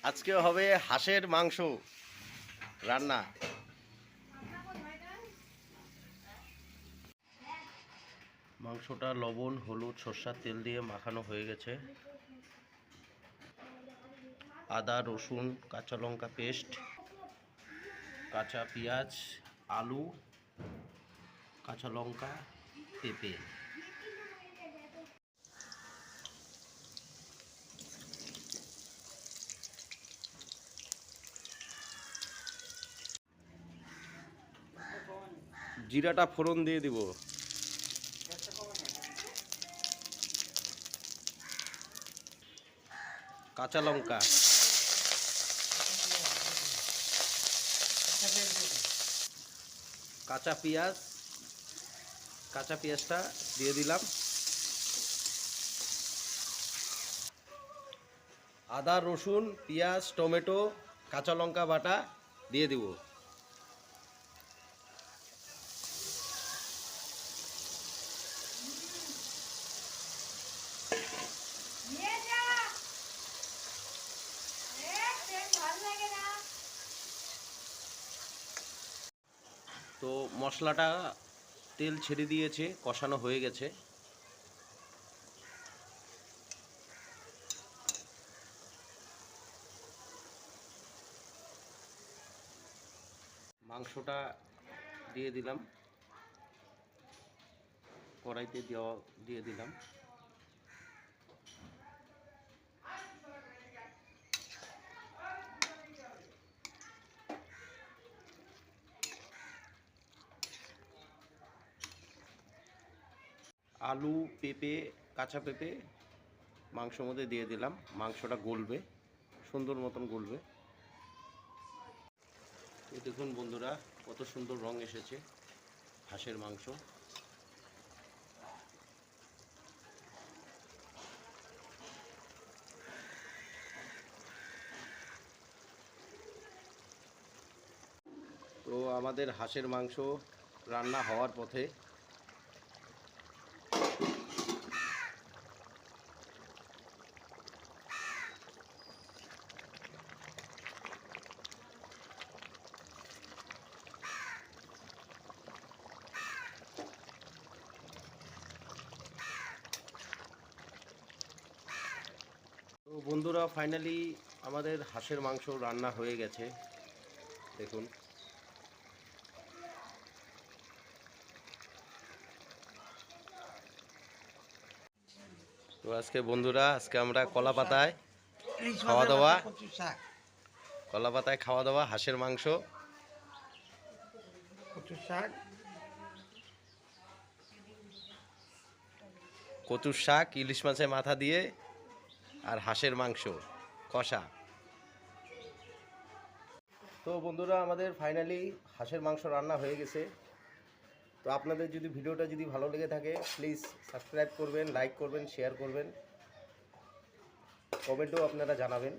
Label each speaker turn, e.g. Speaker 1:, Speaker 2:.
Speaker 1: আজকে হবে হাঁসের মাংস রান্না। মাংসটা লবণ, হলুদ, সরষের তেল দিয়ে মাখানো হয়ে গেছে। আদা, রসুন, কাঁচা লঙ্কা পেস্ট, কাঁচা পেঁয়াজ, আলু, কাঁচা লঙ্কা, পেঁপে। জিরাটা ফোড়ন দিয়ে দিব। কাঁচা লঙ্কা, কাঁচা পেঁয়াজ, কাঁচা পেঁয়াজটা দিয়ে দিলাম। আদা, রসুন, পেঁয়াজ, টমেটো, কাঁচা লঙ্কা বাটা দিয়ে দিব। তো মশলাটা তেল ছেড়ে দিয়েছে, কষানো হয়ে গেছে। মাংসটা দিয়ে দিলাম, কড়াইতে দিয়ে দিলাম। আলু, পেঁপে, কাঁচা পেঁপে মাংসের মধ্যে দিয়ে দিলাম। মাংসটা গলবে, সুন্দর মতন গলবে। তো দেখুন বন্ধুরা, কত সুন্দর রং এসেছে হাঁসের মাংস। তো আমাদের হাঁসের মাংস রান্না হওয়ার পথে। তো বন্ধুরা, ফাইনালি আমাদের হাঁসের মাংস রান্না হয়ে গেছে। দেখুন, তো আজকে বন্ধুরা, আমরা কলা পাতায় খাওয়া দাওয়া, হাঁসের মাংস, কচুর শাক, ইলিশ মাছের মাথা দিয়ে, আর হাঁসের মাংস কষা। তো বন্ধুরা, আমাদের ফাইনালি হাঁসের মাংস রান্না হয়ে গেছে। তো আপনাদের যদি ভিডিওটা ভালো লেগে থাকে, প্লিজ সাবস্ক্রাইব করবেন, লাইক করবেন, শেয়ার করবেন, কমেন্টও আপনারা জানাবেন।